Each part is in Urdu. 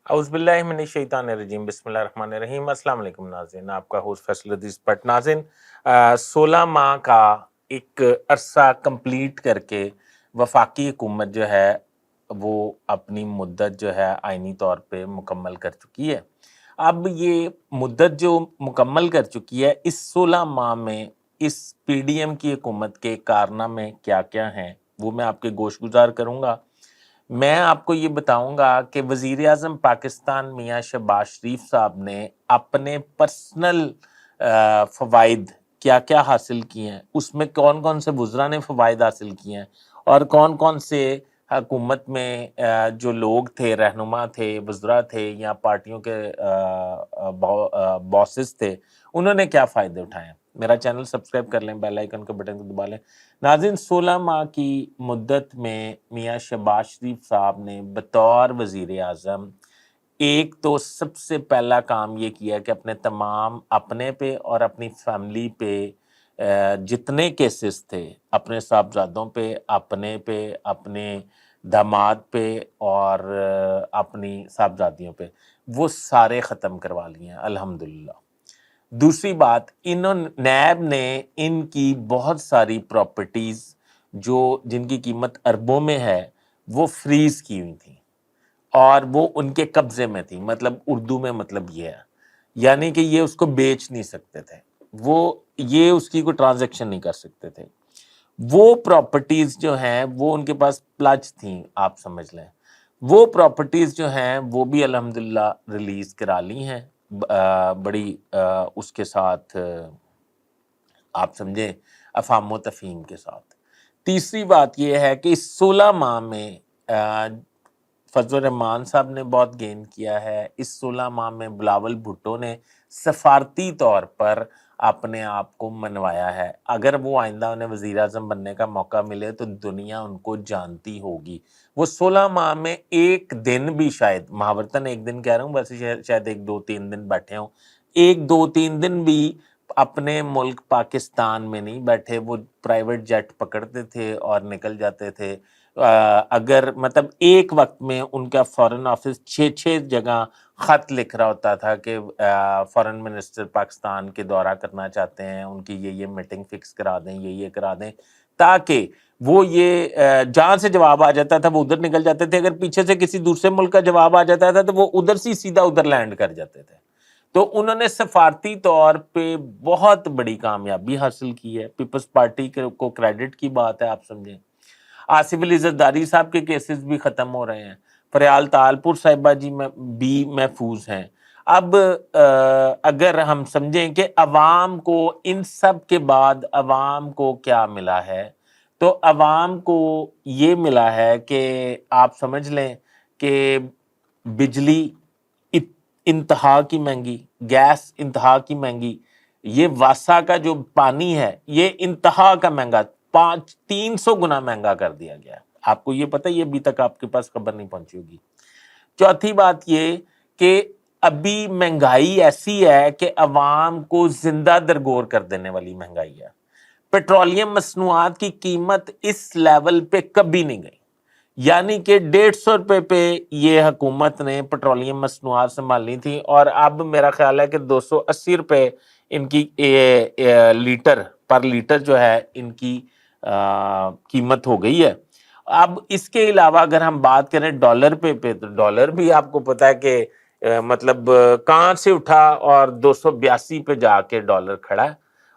اعوذ باللہ من الشیطان الرجیم، بسم اللہ الرحمن الرحیم۔ السلام علیکم ناظرین، آپ کا ہوسٹ فیصل حدیث بٹ ناظرین 16 ماہ کا ایک عرصہ کمپلیٹ کر کے وفاقی حکومت جو ہے وہ اپنی مدت جو ہے آئینی طور پہ مکمل کر چکی ہے۔ اب یہ مدت جو مکمل کر چکی ہے، اس 16 ماہ میں اس پی ڈی ایم کی حکومت کے کارنامے کیا کیا ہیں وہ میں آپ کے گوش گزار کروں گا۔ میں آپ کو یہ بتاؤں گا کہ وزیر اعظم پاکستان میاں شہباز شریف صاحب نے اپنے پرسنل فوائد کیا کیا حاصل کیے ہیں، اس میں کون کون سے وزراء نے فوائد حاصل کیے ہیں، اور کون کون سے حکومت میں جو لوگ تھے، رہنما تھے، وزراء تھے یا پارٹیوں کے باسز تھے، انہوں نے کیا فائدے اٹھائے ہیں۔ میرا چینل سبسکرائب کر لیں، بیل آئیکن کے بٹن کو دبا لیں۔ ناظرین، 16 ماہ کی مدت میں میاں شہباز شریف صاحب نے بطور وزیر اعظم ایک تو سب سے پہلا کام یہ کیا کہ اپنے تمام اپنے پہ اور اپنی فیملی پہ جتنے کیسز تھے، اپنے صاحبزادوں پہ، اپنے داماد پہ اور اپنی صاحبزادیوں پہ، وہ سارے ختم کروا لیے ہیں الحمدللہ۔ دوسری بات، نیب نے ان کی بہت ساری پراپرٹیز جن کی قیمت اربوں میں ہے وہ فریز کی ہوئی تھیں اور وہ ان کے قبضے میں تھی، مطلب اردو میں مطلب یہ ہے، یعنی کہ یہ اس کو بیچ نہیں سکتے تھے، یہ اس کی کوئی ٹرانزیکشن نہیں کر سکتے تھے۔ وہ پراپرٹیز جو ہیں وہ ان کے پاس پلج تھیں، آپ سمجھ لیں۔ وہ پراپرٹیز جو ہیں وہ بھی الحمدللہ ریلیز کرا لی ہیں، بڑی اس کے ساتھ آپ سمجھیں افہام و تفہیم کے ساتھ۔ تیسری بات یہ ہے کہ اس 16 ماہ میں فضل الرحمان صاحب نے بہت گین کیا ہے۔ اس 16 ماہ میں بلاول بھٹو نے سفارتی طور پر اپنے آپ کو منوایا ہے۔ اگر وہ آئندہ انہیں وزیر اعظم بننے کا موقع ملے تو دنیا ان کو جانتی ہوگی۔ وہ 16 ماہ میں ایک دن بھی، شاید محاورتاً ایک دن کہہ رہا ہوں، ویسے شاید 1 2 3 دن بیٹھے ہوں، 1 2 3 دن بھی اپنے ملک پاکستان میں نہیں بیٹھے۔ وہ پرائیویٹ جیٹ پکڑتے تھے اور نکل جاتے تھے۔ اگر مطلب ایک وقت میں ان کا فارن آفس 6 جگہ خط لکھ رہا ہوتا تھا کہ فارن منسٹر پاکستان کے دورہ کرنا چاہتے ہیں، ان کی یہ میٹنگ فکس کرا دیں، یہ کرا دیں، تاکہ وہ یہ جہاں سے جواب آ جاتا تھا وہ ادھر نکل جاتے تھے۔ اگر پیچھے سے کسی دوسرے ملک کا جواب آ جاتا تھا تو وہ ادھر سے سیدھا ادھر لینڈ کر جاتے تھے۔ تو انہوں نے سفارتی طور پہ بہت بڑی کامیابی حاصل کی ہے۔ پیپلز پارٹی کو کریڈٹ کی بات ہے، آپ سمجھیں۔ آصف علی زرداری صاحب کے کیسز بھی ختم ہو رہے ہیں، فریال تالپور صاحبہ جی میں بھی محفوظ ہیں۔ اب اگر ہم سمجھیں کہ عوام کو ان سب کے بعد عوام کو کیا ملا ہے، تو عوام کو یہ ملا ہے کہ آپ سمجھ لیں کہ بجلی انتہا کی مہنگی، گیس انتہا کی مہنگی، یہ واسا کا جو پانی ہے یہ انتہا کا مہنگا، 300 گنا مہنگا کر دیا گیا۔ آپ کو یہ پتہ، یہ ابھی تک آپ کے پاس خبر نہیں پہنچی ہوگی۔ چوتھی بات یہ کہ ابھی مہنگائی ایسی ہے کہ عوام کو زندہ درگور کر دینے والی مہنگائی ہے۔ پیٹرولیم مصنوعات کی قیمت اس لیول پہ کبھی نہیں گئی، یعنی کہ 150 روپے پہ یہ حکومت نے پیٹرولیم مصنوعات سنبھالنی تھی، اور اب میرا خیال ہے کہ 280 روپے ان کی لیٹر پر لیٹر جو ہے ان کی قیمت ہو گئی ہے۔ اب اس کے علاوہ اگر ہم بات کریں ڈالر پہ تو ڈالر بھی آپ کو پتا ہے کہ مطلب کہاں سے اٹھا اور 282 پہ جا کے ڈالر کھڑا ہے۔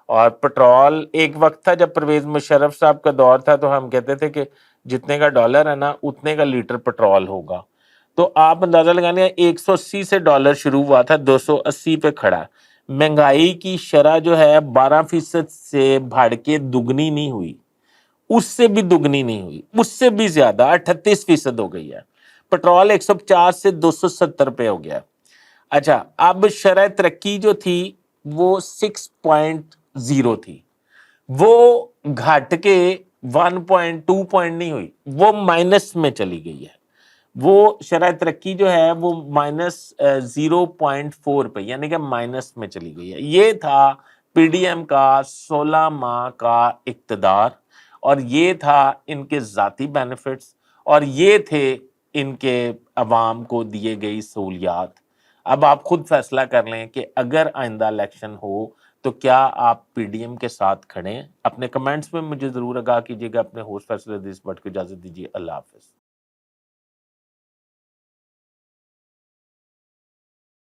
اور پٹرول ایک وقت تھا جب پرویز مشرف صاحب کا دور تھا تو ہم کہتے تھے کہ جتنے کا ڈالر ہے نا اتنے کا لیٹر پٹرول ہوگا۔ تو آپ اندازہ لگا لیں، 180 سے ڈالر شروع ہوا تھا، 280 پہ کھڑا۔ مہنگائی کی شرح جو ہے 12% سے بڑھ کے دگنی نہیں ہوئی، اس سے بھی دگنی نہیں ہوئی، اس سے بھی زیادہ 38% ہو گئی ہے۔ پٹرول 150 سے 270 پہ ہو گیا۔ اچھا، اب شرح ترقی جو تھی وہ 6.0 تھی، وہ گھٹ کے 1.2 پوائنٹ نہیں ہوئی، وہ مائنس میں چلی گئی ہے۔ وہ شرح ترقی جو ہے وہ -0.4 پہ، یعنی کہ مائنس میں چلی گئی ہے۔ یہ تھا پی ڈی ایم کا 16 ماہ کا اقتدار، اور یہ تھا ان کے ذاتی بینیفٹس، اور یہ تھے ان کے عوام کو دیے گئی سہولیات. اب آپ خود فیصلہ کر لیں کہ اگر آئندہ الیکشن ہو تو کیا آپ پی ڈی ایم کے ساتھ کھڑیں. اپنے کمنٹس میں مجھے ضرور آگاہ کیجیے گا. اپنے ہوسٹ فیصل حدیث بٹ کو اجازت دیجیے. اللہ حافظ.